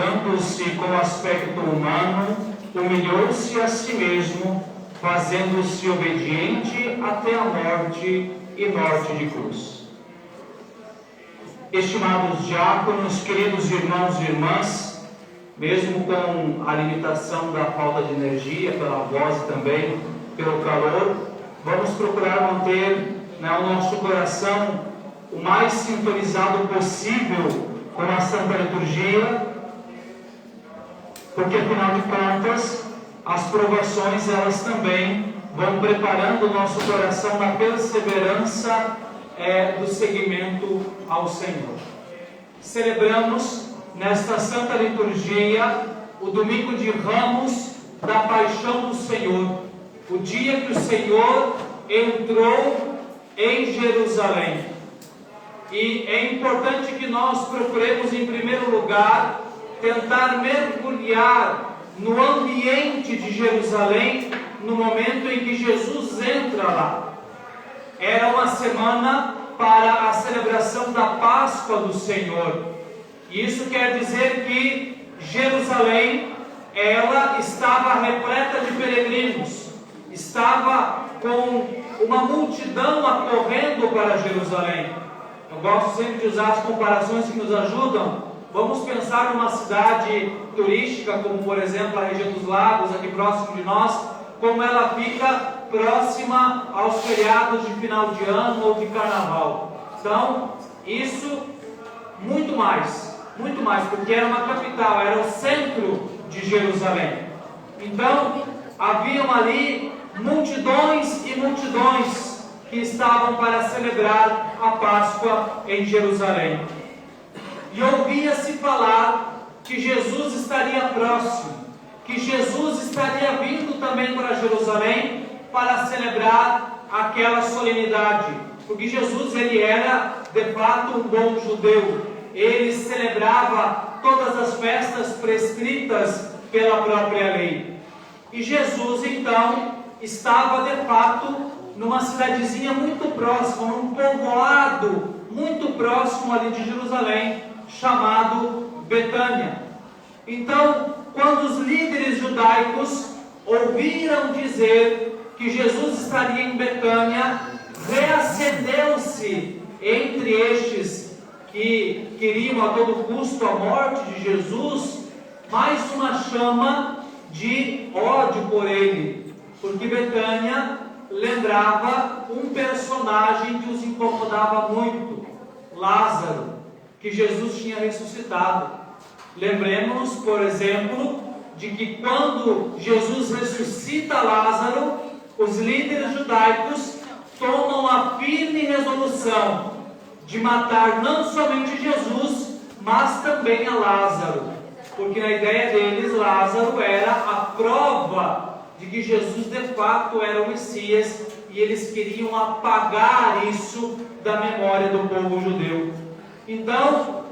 encontrando-se com o aspecto humano, humilhou-se a si mesmo, fazendo-se obediente até a morte e morte de cruz. Estimados diáconos, queridos irmãos e irmãs, mesmo com a limitação da falta de energia, pela voz e também pelo calor, vamos procurar manter o nosso coração o mais sintonizado possível com a Santa Liturgia, porque afinal de contas, as provações elas também vão preparando o nosso coração na perseverança do seguimento ao Senhor. Celebramos nesta Santa Liturgia o domingo de Ramos da Paixão do Senhor, o dia que o Senhor entrou em Jerusalém. E é importante que nós procuremos, em primeiro lugar, tentar mergulhar no ambiente de Jerusalém no momento em que Jesus entra lá. Era uma semana para a celebração da Páscoa do Senhor. Isso quer dizer que Jerusalém, ela estava repleta de peregrinos, estava com uma multidão acorrendo para Jerusalém. Eu gosto sempre de usar as comparações que nos ajudam. Vamos pensar numa cidade turística, como por exemplo a região dos lagos, aqui próximo de nós, como ela fica próxima aos feriados de final de ano ou de carnaval. Então, isso muito mais, porque era uma capital, era o centro de Jerusalém. Então, haviam ali multidões e multidões que estavam para celebrar a Páscoa em Jerusalém. E ouvia-se falar que Jesus estaria próximo, que Jesus estaria vindo também para Jerusalém para celebrar aquela solenidade, porque Jesus ele era de fato um bom judeu, ele celebrava todas as festas prescritas pela própria lei. E Jesus então estava de fato numa cidadezinha muito próxima, num povoado muito próximo ali de Jerusalém, chamado Betânia. Então, quando os líderes judaicos ouviram dizer que Jesus estaria em Betânia, reacendeu-se entre estes que queriam a todo custo a morte de Jesus, mais uma chama de ódio por ele, porque Betânia lembrava um personagem que os incomodava muito, Lázaro, que Jesus tinha ressuscitado. Lembremos, por exemplo, de que quando Jesus ressuscita Lázaro, os líderes judaicos tomam a firme resolução de matar não somente Jesus, mas também a Lázaro, porque na ideia deles Lázaro era a prova de que Jesus de fato era o Messias, e eles queriam apagar isso da memória do povo judeu. Então,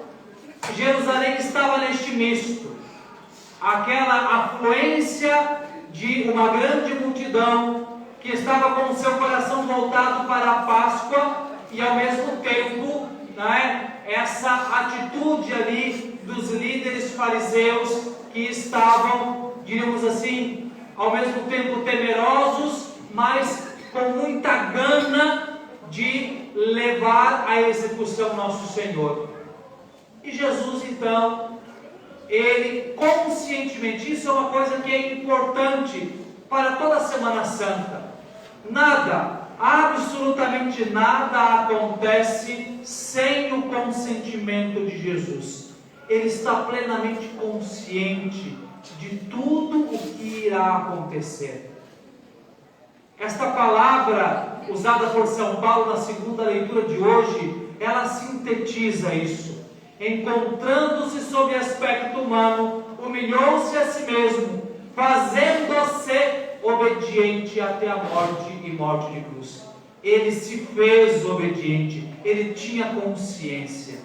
Jerusalém estava neste misto, aquela afluência de uma grande multidão que estava com o seu coração voltado para a Páscoa e ao mesmo tempo, essa atitude ali dos líderes fariseus que estavam, diríamos assim, ao mesmo tempo temerosos, mas com muita gana de levar à execução nosso Senhor. E Jesus então, ele conscientemente, isso é uma coisa que é importante para toda a Semana Santa, nada, absolutamente nada acontece sem o consentimento de Jesus. Ele está plenamente consciente de tudo o que irá acontecer. Esta palavra usada por São Paulo na segunda leitura de hoje, ela sintetiza isso. Encontrando-se sob aspecto humano, humilhou-se a si mesmo, fazendo-se obediente até a morte e morte de cruz. Ele se fez obediente, ele tinha consciência.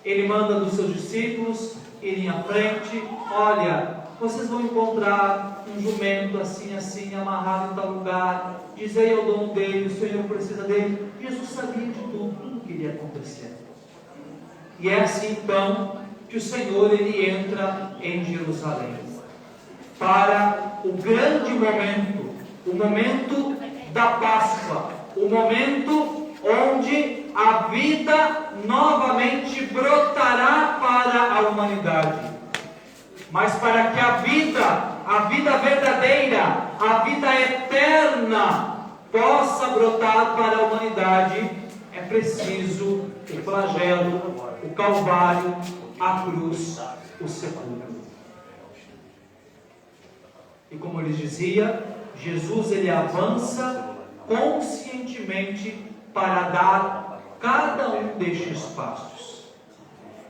Ele manda dos seus discípulos irem à frente. Olha, vocês vão encontrar um jumento assim, assim, amarrado em tal lugar. Dizei ao dono dele, o Senhor precisa dele. Jesus sabia de tudo que iria acontecer. E é assim então que o Senhor ele entra em Jerusalém para o grande momento, o momento da Páscoa, o momento onde a vida novamente brotará para a humanidade. Mas para que a vida verdadeira, a vida eterna possa brotar para a humanidade, é preciso o flagelo, o calvário, a cruz, o sepulcro. E como ele dizia, Jesus ele avança conscientemente para dar cada um destes passos.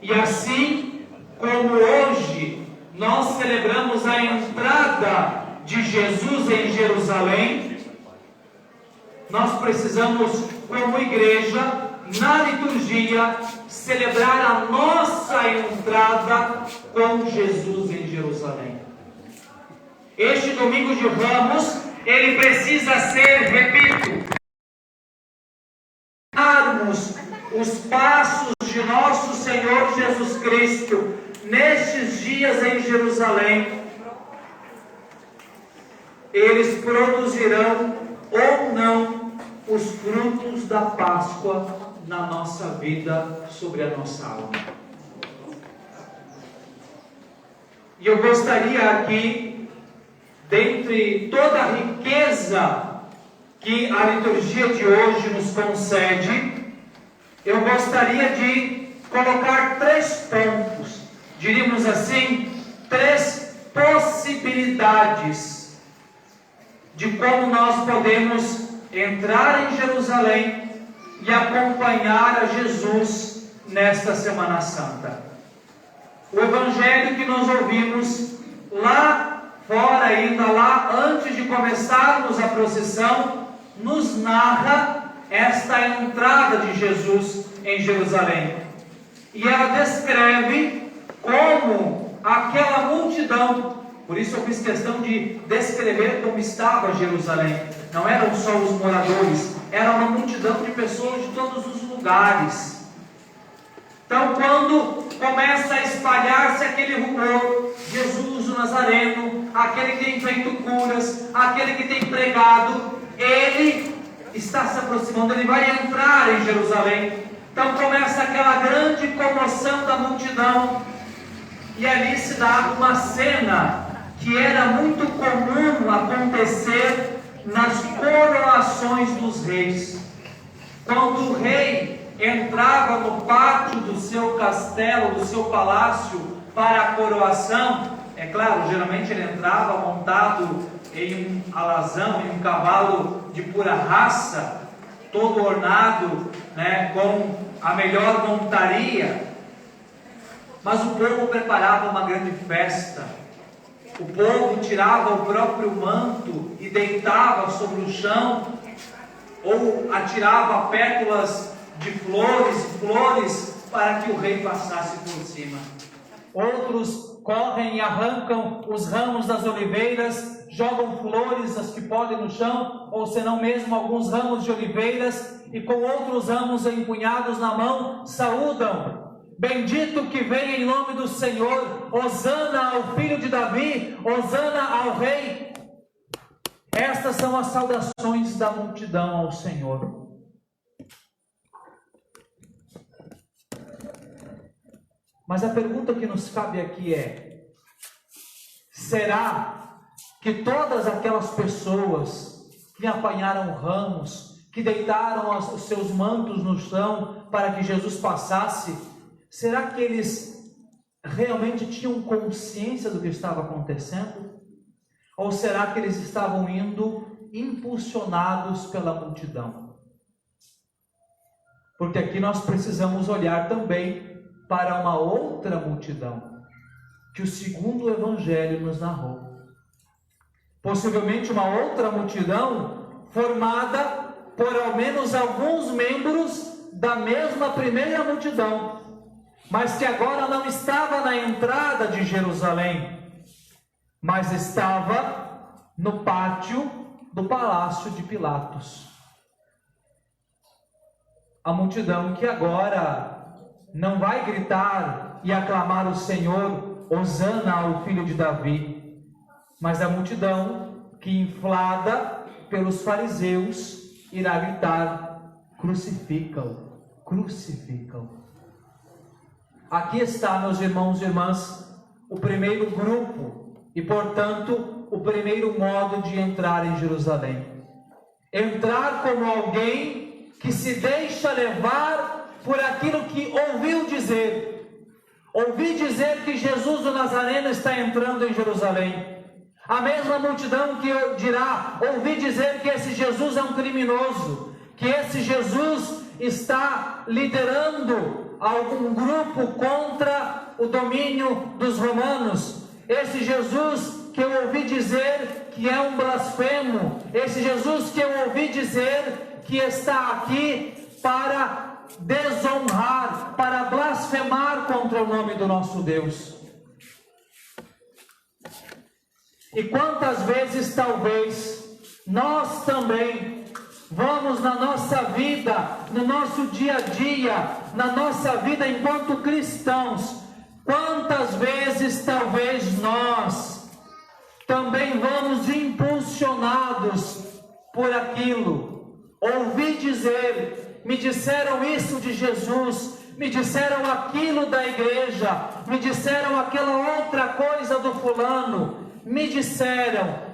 E assim como hoje nós celebramos a entrada de Jesus em Jerusalém, nós precisamos, como igreja, na liturgia, celebrar a nossa entrada com Jesus em Jerusalém. Este domingo de Ramos, ele precisa ser, repito, darmos os passos de nosso Senhor Jesus Cristo nestes dias em Jerusalém. Eles produzirão ou não os frutos da Páscoa na nossa vida, sobre a nossa alma. E eu gostaria aqui, dentre toda a riqueza que a liturgia de hoje nos concede, eu gostaria de colocar 3 pontos, diríamos assim, 3 possibilidades de como nós podemos entrar em Jerusalém e acompanhar a Jesus nesta Semana Santa. O Evangelho que nós ouvimos lá fora, ainda lá antes de começarmos a procissão, nos narra esta entrada de Jesus em Jerusalém. E ela descreve como aquela multidão, por isso eu fiz questão de descrever como estava Jerusalém. Não eram só os moradores, era uma multidão de pessoas de todos os lugares. Então, quando começa a espalhar-se aquele rumor, Jesus o Nazareno, aquele que tem feito curas, aquele que tem pregado, ele está se aproximando, ele vai entrar em Jerusalém. Então começa aquela grande comoção da multidão, e ali se dá uma cena que era muito comum acontecer nas coroações dos reis. Quando o rei entrava no pátio do seu castelo, do seu palácio, para a coroação, é claro, geralmente ele entrava montado em um alazão, em um cavalo de pura raça, todo ornado, com a melhor montaria. Mas o povo preparava uma grande festa. O povo tirava o próprio manto e deitava sobre o chão, ou atirava pétalas de flores para que o rei passasse por cima. Outros correm e arrancam os ramos das oliveiras, jogam flores, as que podem, no chão, ou senão mesmo alguns ramos de oliveiras, e com outros ramos empunhados na mão, saúdam: bendito que vem em nome do Senhor, hosana ao filho de Davi, hosana ao rei. Estas são as saudações da multidão ao Senhor. Mas a pergunta que nos cabe aqui é: será que todas aquelas pessoas que apanharam ramos, que deitaram os seus mantos no chão para que Jesus passasse, será que eles realmente tinham consciência do que estava acontecendo? Ou será que eles estavam indo impulsionados pela multidão? Porque aqui nós precisamos olhar também para uma outra multidão que o segundo Evangelho nos narrou. Possivelmente uma outra multidão formada por ao menos alguns membros da mesma primeira multidão, mas que agora não estava na entrada de Jerusalém, mas estava no pátio do palácio de Pilatos. A multidão que agora não vai gritar e aclamar o Senhor, Hosana ao filho de Davi. Mas a multidão, que inflada pelos fariseus, irá gritar: crucificam, crucificam. Aqui está, meus irmãos e irmãs, o primeiro grupo e, portanto, o primeiro modo de entrar em Jerusalém. Entrar como alguém que se deixa levar por aquilo que ouviu dizer. Ouvi dizer que Jesus o Nazareno está entrando em Jerusalém. A mesma multidão que dirá: ouvi dizer que esse Jesus é um criminoso, que esse Jesus está liderando algum grupo contra o domínio dos romanos. Esse Jesus que eu ouvi dizer que é um blasfemo, esse Jesus que eu ouvi dizer que está aqui para desonrar, para blasfemar contra o nome do nosso Deus. E quantas vezes talvez nós também vamos na nossa vida, no nosso dia a dia, na nossa vida enquanto cristãos, quantas vezes talvez nós também vamos impulsionados por aquilo. Ouvi dizer, me disseram isso de Jesus, me disseram aquilo da igreja, me disseram aquela outra coisa do fulano, me disseram.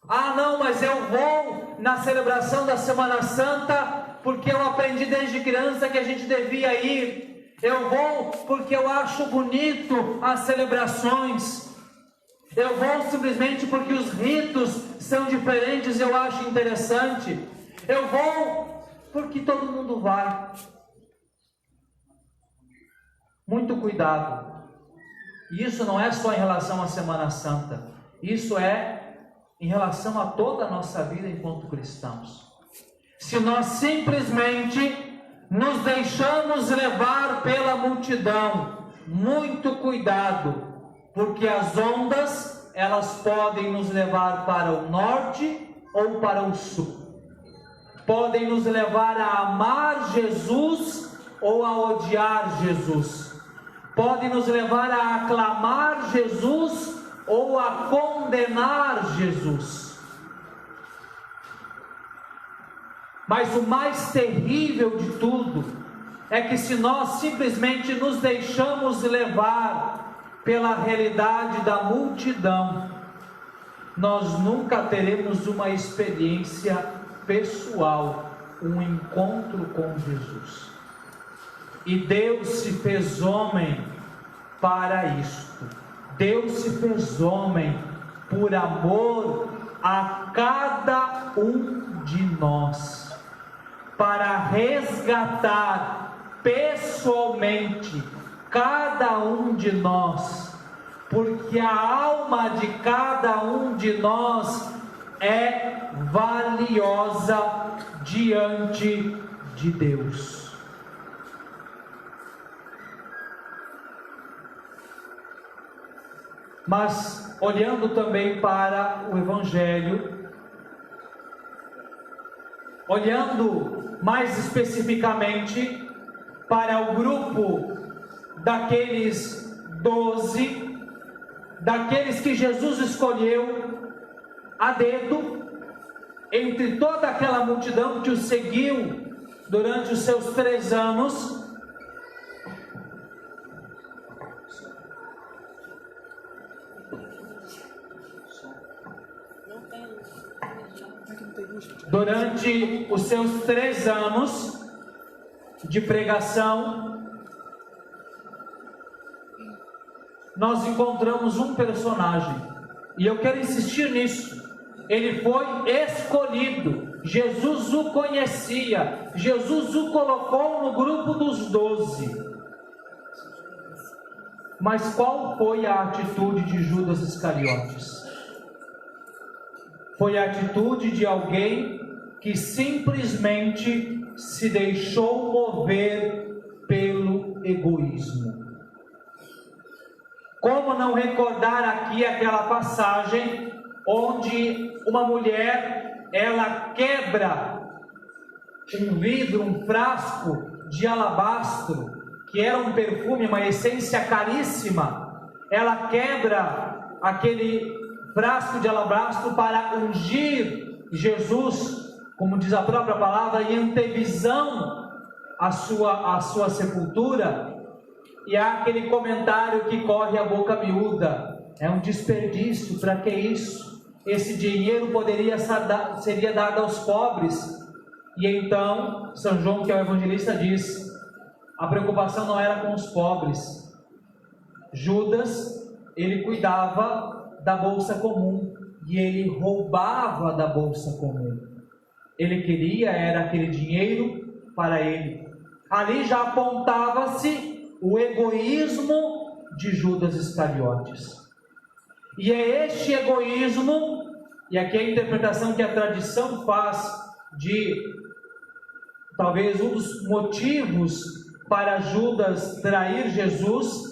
Ah, não, mas eu vou na celebração da Semana Santa porque eu aprendi desde criança que a gente devia ir. Eu vou porque eu acho bonito as celebrações. Eu vou simplesmente porque os ritos são diferentes e eu acho interessante. Eu vou porque todo mundo vai. Muito cuidado. E isso não é só em relação à Semana Santa. Isso é em relação a toda a nossa vida enquanto cristãos. Se nós simplesmente nos deixamos levar pela multidão, muito cuidado, porque as ondas, elas podem nos levar para o norte ou para o sul. Podem nos levar a amar Jesus ou a odiar Jesus. Podem nos levar a aclamar Jesus ou a condenar Jesus. Mas o mais terrível de tudo é que se nós simplesmente nos deixamos levar pela realidade da multidão, nós nunca teremos uma experiência pessoal, um encontro com Jesus. E Deus se fez homem para isto. Deus se fez homem por amor a cada um de nós, para resgatar pessoalmente cada um de nós, porque a alma de cada um de nós é valiosa diante de Deus. Mas, olhando também para o Evangelho, olhando mais especificamente para o grupo daqueles 12, daqueles que Jesus escolheu a dedo, entre toda aquela multidão que o seguiu durante os seus 3 anos, durante os seus 3 anos de pregação, nós encontramos um personagem, e eu quero insistir nisso. Ele foi escolhido, Jesus o conhecia, Jesus o colocou no grupo dos 12. Mas qual foi a atitude de Judas Iscariotes? Foi a atitude de alguém que simplesmente se deixou mover pelo egoísmo. Como não recordar aqui aquela passagem onde uma mulher, ela quebra um vidro, um frasco de alabastro, que era um perfume, uma essência caríssima, ela quebra aquele frasco de alabastro para ungir Jesus, como diz a própria palavra, em antevisão à sua sepultura. E há aquele comentário que corre a boca miúda: é um desperdício, para que isso? Esse dinheiro seria dado aos pobres. E então, São João, que é o evangelista, diz: a preocupação não era com os pobres. Judas, ele cuidava da bolsa comum, e ele roubava da bolsa comum. Ele queria era aquele dinheiro para ele. Ali já apontava-se o egoísmo de Judas Iscariotes. E é este egoísmo, e aqui a interpretação que a tradição faz de talvez um dos motivos para Judas trair Jesus,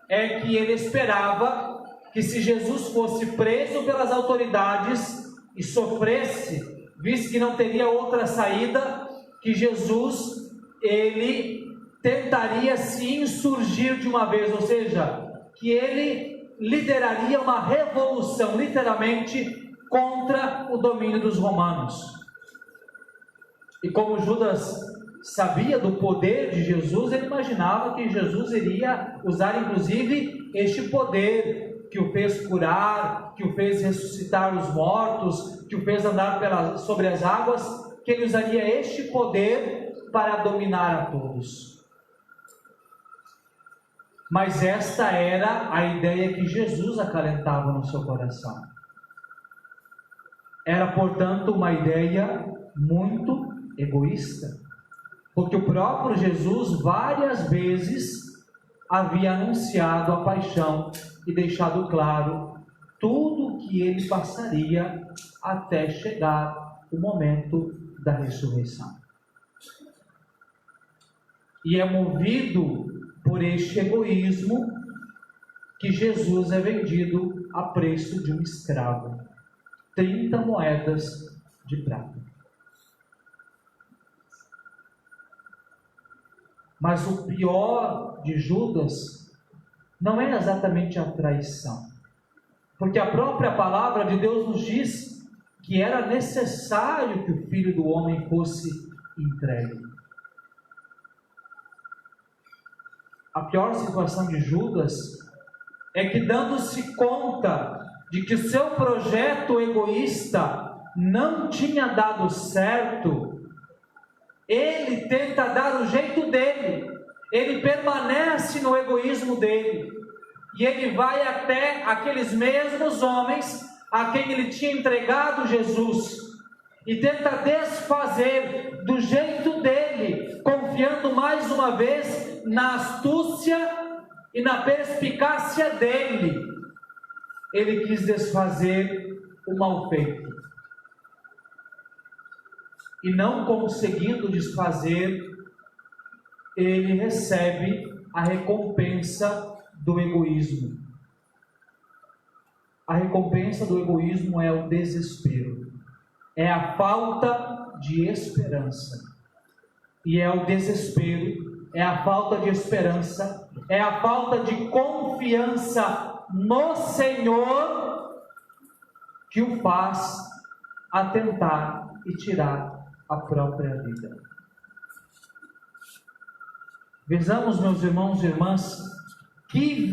é que ele esperava que, se Jesus fosse preso pelas autoridades e sofresse, visto que não teria outra saída, que Jesus, ele tentaria se insurgir de uma vez, ou seja, que ele lideraria uma revolução, literalmente, contra o domínio dos romanos. E como Judas sabia do poder de Jesus, ele imaginava que Jesus iria usar inclusive este poder que o fez curar, que o fez ressuscitar os mortos, que o fez andar sobre as águas, que ele usaria este poder para dominar a todos. Mas esta era a ideia que Jesus acalentava no seu coração. Era, portanto, uma ideia muito egoísta, porque o próprio Jesus várias vezes havia anunciado a paixão e deixado claro tudo o que ele passaria até chegar o momento da ressurreição. E é movido por este egoísmo que Jesus é vendido a preço de um escravo, 30 moedas de prata. Mas o pior de Judas não é exatamente a traição, porque a própria palavra de Deus nos diz que era necessário que o Filho do Homem fosse entregue. A pior situação de Judas é que, dando-se conta de que o seu projeto egoísta não tinha dado certo, ele tenta dar o jeito dele, ele permanece no egoísmo dele, e ele vai até aqueles mesmos homens a quem ele tinha entregado Jesus, e tenta desfazer do jeito dele, confiando mais uma vez na astúcia e na perspicácia dele. Ele quis desfazer o mal feito. E não conseguindo desfazer, ele recebe a recompensa do egoísmo. A recompensa do egoísmo é o desespero, é a falta de esperança. E é o desespero, é a falta de esperança, é a falta de confiança no Senhor que o faz atentar e tirar a própria vida. Vejamos, meus irmãos e irmãs, que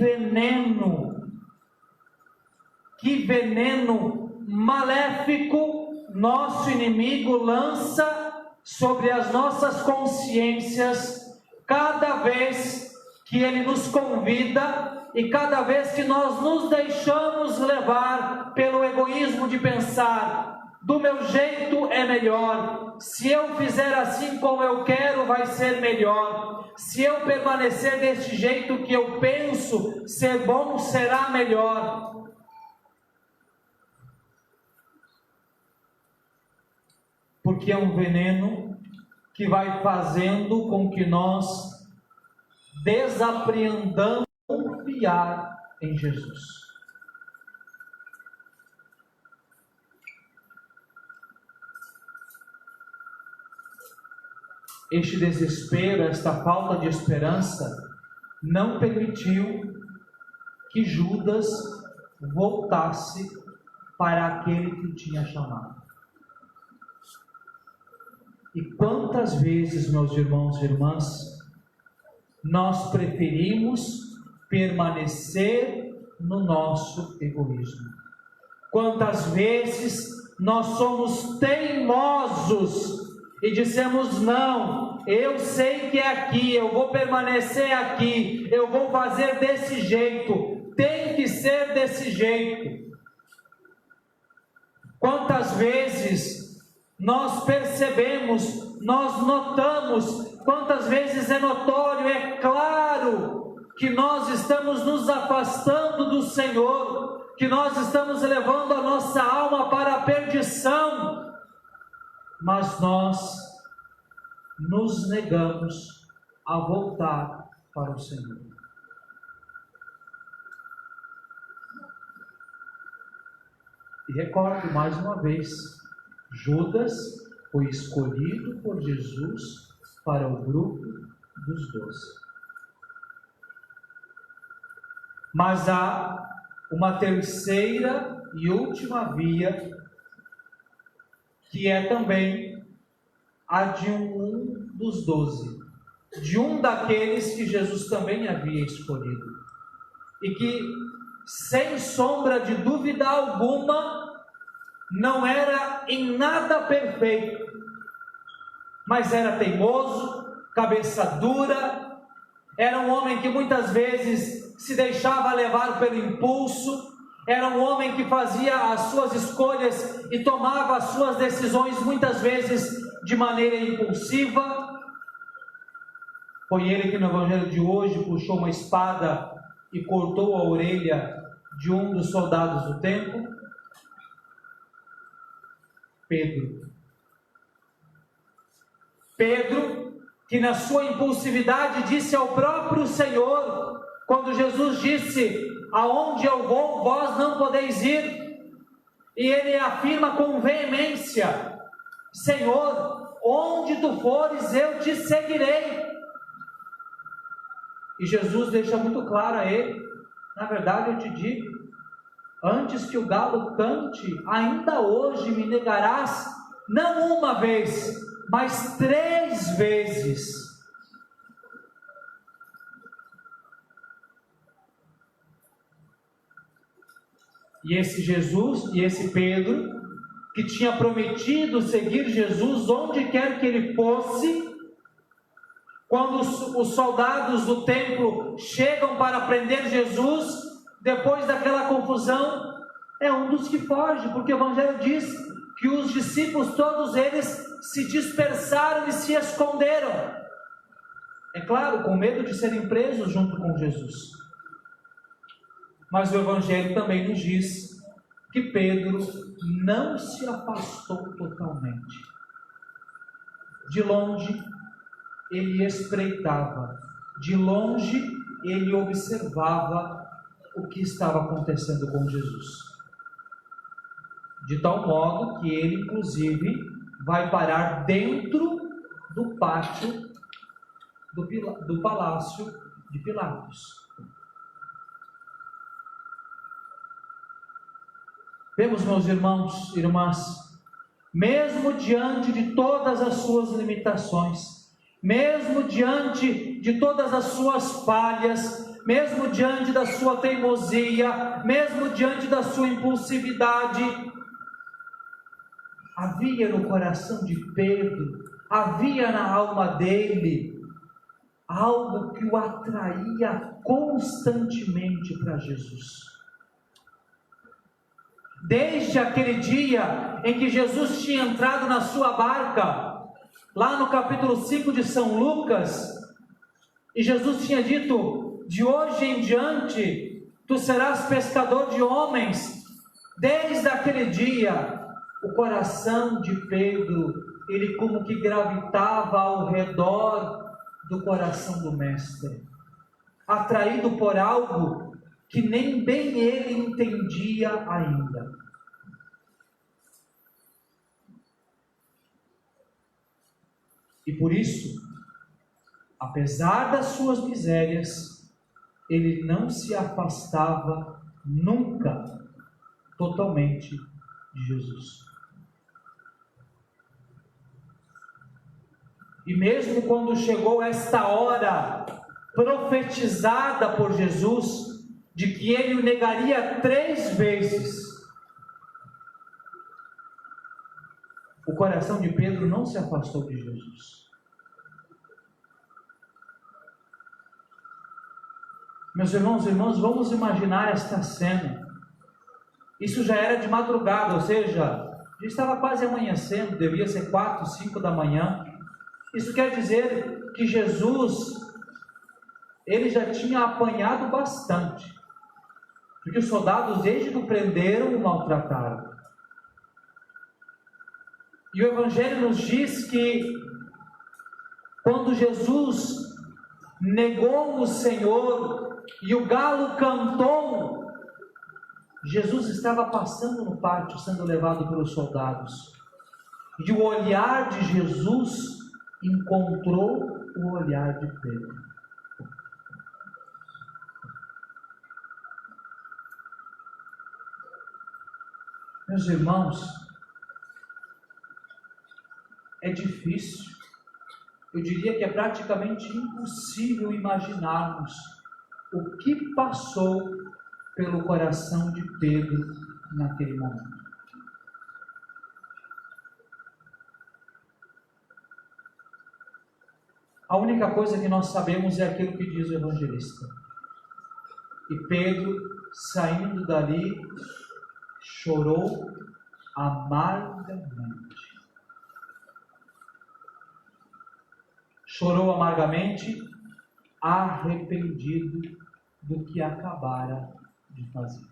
veneno maléfico nosso inimigo lança sobre as nossas consciências cada vez que ele nos convida e cada vez que nós nos deixamos levar pelo egoísmo de pensar: do meu jeito é melhor, se eu fizer assim como eu quero vai ser melhor, se eu permanecer deste jeito que eu penso ser bom, será melhor. Porque é um veneno que vai fazendo com que nós desaprendamos a confiar em Jesus. este desespero, esta falta de esperança, não permitiu que Judas voltasse para aquele que o tinha chamado. E quantas vezes, meus irmãos e irmãs, nós preferimos permanecer no nosso egoísmo? Quantas vezes nós somos teimosos e dissemos: não, eu sei que é aqui, eu vou permanecer aqui, eu vou fazer desse jeito, tem que ser desse jeito. Quantas vezes nós percebemos, nós notamos, quantas vezes é notório, é claro, que nós estamos nos afastando do Senhor, que nós estamos levando a nossa alma para a perdição, mas nós nos negamos a voltar para o Senhor. E recordo mais uma vez, Judas foi escolhido por Jesus para o grupo dos 12. Mas há uma terceira e última via, que é também a de um dos 12, de um daqueles que Jesus também havia escolhido, e que, sem sombra de dúvida alguma, não era em nada perfeito, mas era teimoso, cabeça dura, era um homem que muitas vezes se deixava levar pelo impulso, era um homem que fazia as suas escolhas e tomava as suas decisões muitas vezes de maneira impulsiva. Foi ele que no evangelho de hoje puxou uma espada e cortou a orelha de um dos soldados do templo. Pedro, que na sua impulsividade disse ao próprio Senhor, quando Jesus disse: aonde eu vou, vós não podeis ir, e ele afirma com veemência: Senhor, onde tu fores, eu te seguirei. E Jesus deixa muito claro a ele: na verdade eu te digo, antes que o galo cante, ainda hoje me negarás, não uma vez, mas 3 vezes. E esse Jesus, e esse Pedro, que tinha prometido seguir Jesus onde quer que ele fosse, quando os soldados do templo chegam para prender Jesus, depois daquela confusão, é um dos que foge, porque o Evangelho diz que os discípulos, todos eles, se dispersaram e se esconderam. É claro, com medo de serem presos junto com Jesus. Mas o Evangelho também nos diz que Pedro não se afastou totalmente. De longe, ele espreitava, de longe, ele observava o que estava acontecendo com Jesus. De tal modo que ele, inclusive, vai parar dentro do pátio do palácio de Pilatos. Vemos, meus irmãos e irmãs, mesmo diante de todas as suas limitações, mesmo diante de todas as suas falhas, mesmo diante da sua teimosia, mesmo diante da sua impulsividade, havia no coração de Pedro, havia na alma dele, algo que o atraía constantemente para Jesus. Desde aquele dia em que Jesus tinha entrado na sua barca, lá no capítulo 5 de São Lucas, e Jesus tinha dito: de hoje em diante, tu serás pescador de homens. Desde aquele dia, o coração de Pedro, ele como que gravitava ao redor do coração do Mestre, atraído por algo que nem bem ele entendia ainda. E por isso, apesar das suas misérias, ele não se afastava nunca totalmente de Jesus. E mesmo quando chegou esta hora profetizada por Jesus, de que ele o negaria 3 vezes, o coração de Pedro não se afastou de Jesus. Meus irmãos e irmãs, vamos imaginar esta cena. Isso já era de madrugada, ou seja, já estava quase amanhecendo, devia ser 4, 5 da manhã. Isso quer dizer que Jesus, ele já tinha apanhado bastante, porque os soldados desde que o prenderam o maltrataram. E o Evangelho nos diz que quando Jesus negou o Senhor e o galo cantou, Jesus estava passando no pátio, sendo levado pelos soldados. E o olhar de Jesus encontrou o olhar de Pedro. Meus irmãos, é difícil, eu diria que é praticamente impossível imaginarmos o que passou pelo coração de Pedro naquele momento. A única coisa que nós sabemos é aquilo que diz o evangelista. E Pedro, saindo dali, chorou amargamente. Chorou amargamente, arrependido do que acabara de fazer.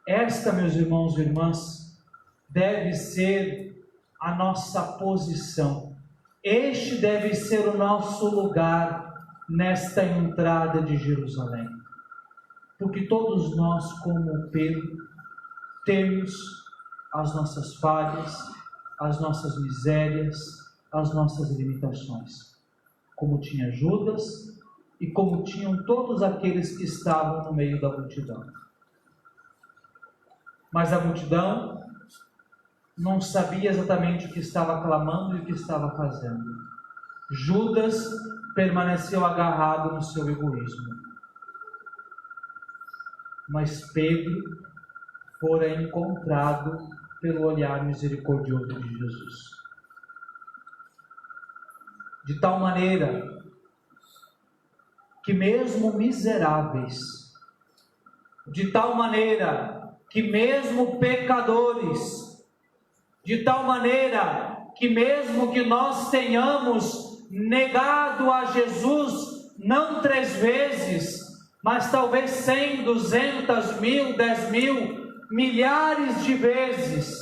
Esta, meus irmãos e irmãs, deve ser a nossa posição. Este deve ser o nosso lugar nesta entrada de Jerusalém. Porque todos nós, como Pedro, temos as nossas falhas, as nossas misérias, as nossas limitações. Como tinha Judas e como tinham todos aqueles que estavam no meio da multidão. Mas a multidão não sabia exatamente o que estava clamando e o que estava fazendo. Judas permaneceu agarrado no seu egoísmo. Mas Pedro fora encontrado pelo olhar misericordioso de Jesus. De tal maneira que mesmo miseráveis, de tal maneira que mesmo pecadores, de tal maneira que mesmo que nós tenhamos negado a Jesus, não 3 vezes, mas talvez 100, 200, 1000, 10.000, milhares de vezes,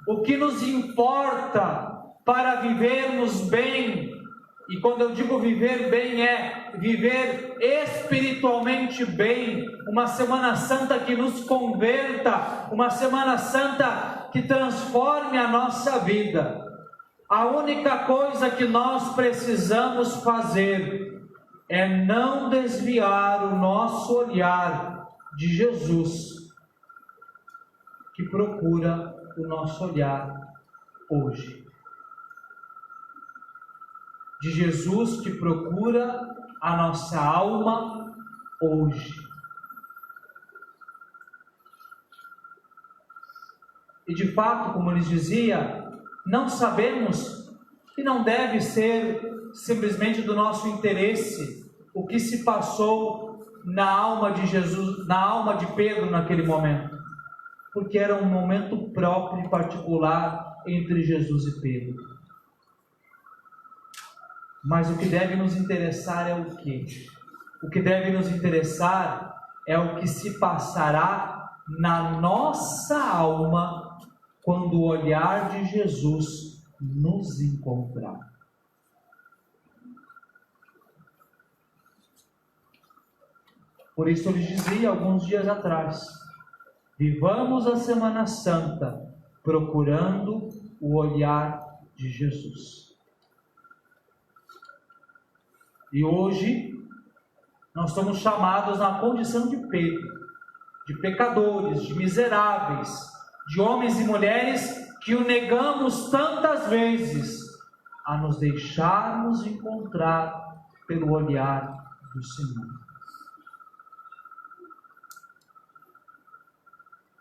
o que nos importa para vivermos bem, e quando eu digo viver bem, é viver espiritualmente bem, uma Semana Santa que nos converta, uma Semana Santa que transforme a nossa vida. A única coisa que nós precisamos fazer é não desviar o nosso olhar de Jesus, que procura o nosso olhar hoje. De Jesus que procura a nossa alma hoje. E de fato, como lhes dizia, não sabemos e não deve ser simplesmente do nosso interesse o que se passou na alma de Jesus, na alma de Pedro naquele momento, porque era um momento próprio e particular entre Jesus e Pedro. Mas o que deve nos interessar é o quê? O que deve nos interessar é o que se passará na nossa alma quando o olhar de Jesus nos encontrar. Por isso eu lhes dizia alguns dias atrás, Vivamos a Semana Santa procurando o olhar de Jesus. E hoje nós somos chamados na condição de Pedro, de pecadores, de miseráveis, de homens e mulheres que o negamos tantas vezes, a nos deixarmos encontrar pelo olhar do Senhor.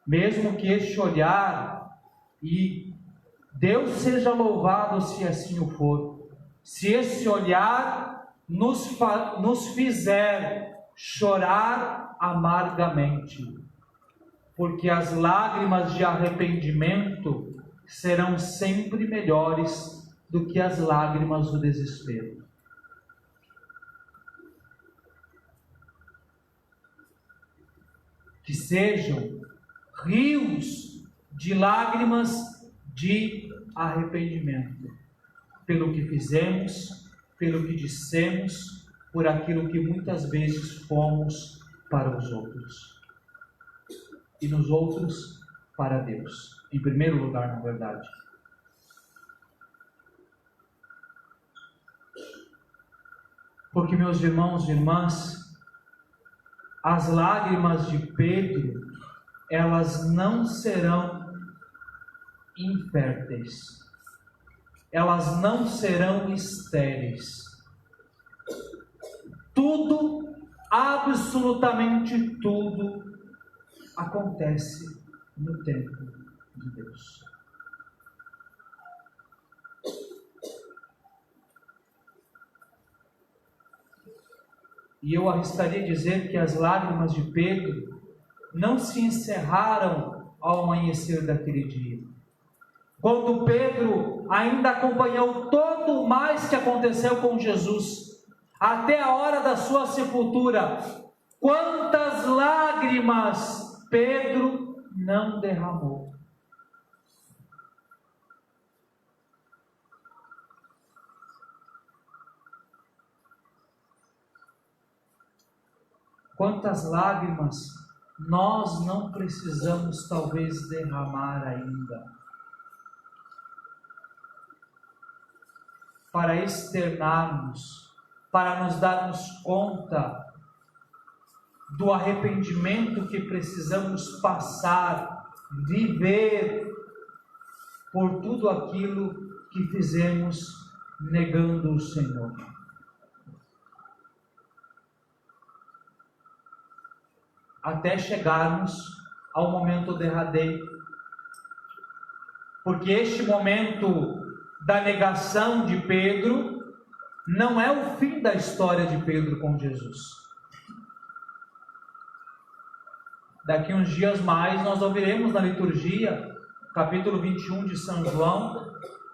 Mesmo que este olhar, e Deus seja louvado se assim o for, se esse olhar nos fizer chorar amargamente, porque as lágrimas de arrependimento serão sempre melhores do que as lágrimas do desespero. Que sejam rios de lágrimas de arrependimento, pelo que fizemos, pelo que dissemos, por aquilo que muitas vezes fomos para os outros. E nos outros, para Deus. Em primeiro lugar, na verdade. Porque, meus irmãos e irmãs, as lágrimas de Pedro, elas não serão inférteis. Elas não serão estéreis. Tudo, absolutamente tudo, acontece no tempo de Deus. E eu arriscaria dizer que as lágrimas de Pedro não se encerraram ao amanhecer daquele dia. Quando Pedro ainda acompanhou todo o mais que aconteceu com Jesus, até a hora da sua sepultura, quantas lágrimas Pedro não derramou. Quantas lágrimas nós não precisamos talvez derramar ainda para externarmos, para nos darmos conta do arrependimento que precisamos passar, viver por tudo aquilo que fizemos negando o Senhor. Até chegarmos ao momento derradeiro. Porque este momento da negação de Pedro não é o fim da história de Pedro com Jesus. Daqui uns dias mais nós ouviremos na liturgia, capítulo 21 de São João,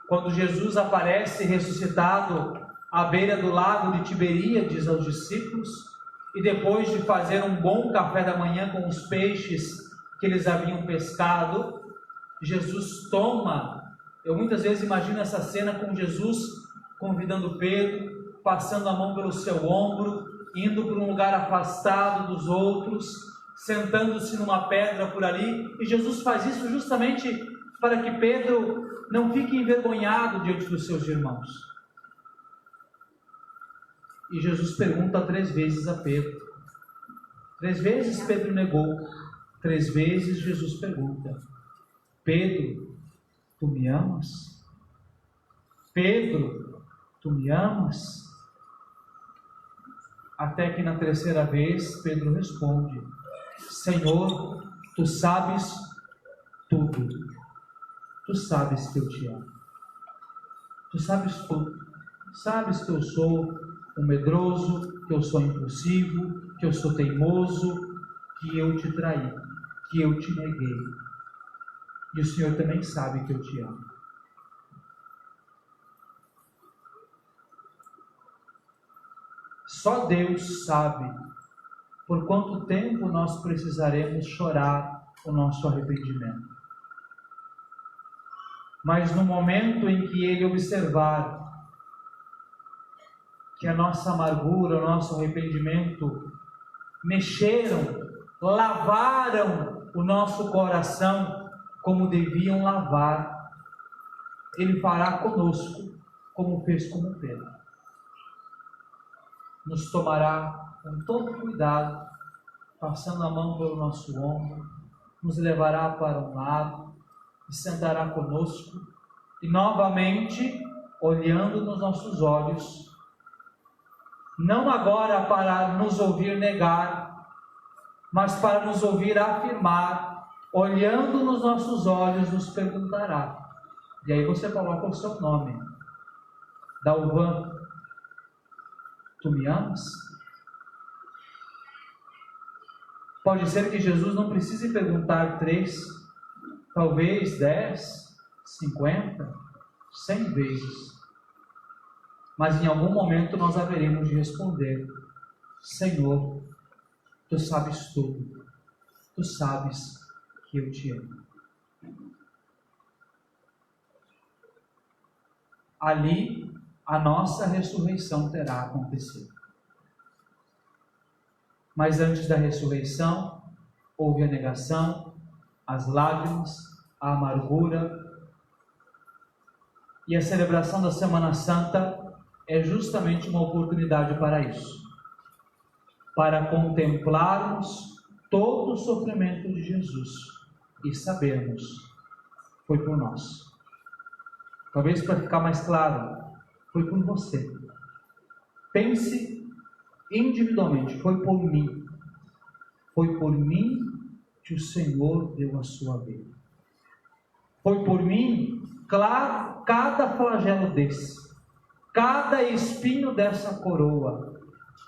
quando Jesus aparece ressuscitado à beira do lago de Tiberíades aos discípulos, e depois de fazer um bom café da manhã com os peixes que eles haviam pescado, Jesus toma, eu muitas vezes imagino essa cena com Jesus convidando Pedro, passando a mão pelo seu ombro, indo para um lugar afastado dos outros, sentando-se numa pedra por ali, e Jesus faz isso justamente para que Pedro não fique envergonhado diante dos seus irmãos. E Jesus pergunta 3 vezes a Pedro. 3 vezes Pedro negou. 3 vezes Jesus pergunta: Pedro, tu me amas? Pedro, tu me amas? Até que na 3ª vez Pedro responde: Senhor, tu sabes tudo. Tu sabes que eu te amo. Tu sabes tudo. Sabes que eu sou um medroso, que eu sou impulsivo, que eu sou teimoso, que eu te traí, que eu te neguei. E o Senhor também sabe que eu te amo. Só Deus sabe por quanto tempo nós precisaremos chorar o nosso arrependimento. Mas no momento em que Ele observar que a nossa amargura, o nosso arrependimento mexeram, lavaram o nosso coração como deviam lavar, Ele fará conosco como fez com Pedro. Nos tomará com todo cuidado, passando a mão pelo nosso ombro, nos levará para um lado e sentará conosco e novamente, olhando nos nossos olhos, não agora para nos ouvir negar, mas para nos ouvir afirmar, olhando nos nossos olhos, nos perguntará. E aí você coloca o seu nome. Dalvan, tu me amas? Pode ser que Jesus não precise perguntar 3, talvez 10, 50, 100 vezes. Mas em algum momento nós haveremos de responder: Senhor, tu sabes tudo. Tu sabes que eu te amo. Ali a nossa ressurreição terá acontecido. Mas antes da ressurreição, houve a negação, as lágrimas, a amargura. E a celebração da Semana Santa é justamente uma oportunidade para isso. Para contemplarmos todo o sofrimento de Jesus e sabermos, foi por nós. Talvez para ficar mais claro, foi por você. Pense individualmente, foi por mim. Foi por mim que o Senhor deu a sua vida. Foi por mim, claro, cada flagelo desse, cada espinho dessa coroa,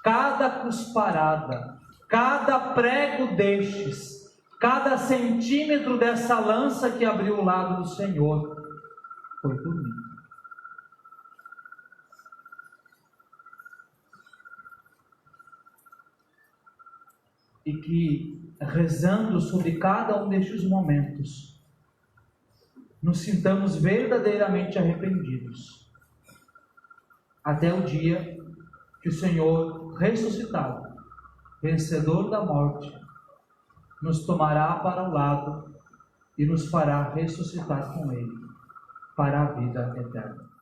cada cusparada, cada prego destes, cada centímetro dessa lança que abriu o lado do Senhor, foi por mim. E que, rezando sobre cada um destes momentos, nos sintamos verdadeiramente arrependidos, até o dia que o Senhor ressuscitado, vencedor da morte, nos tomará para o lado e nos fará ressuscitar com Ele para a vida eterna.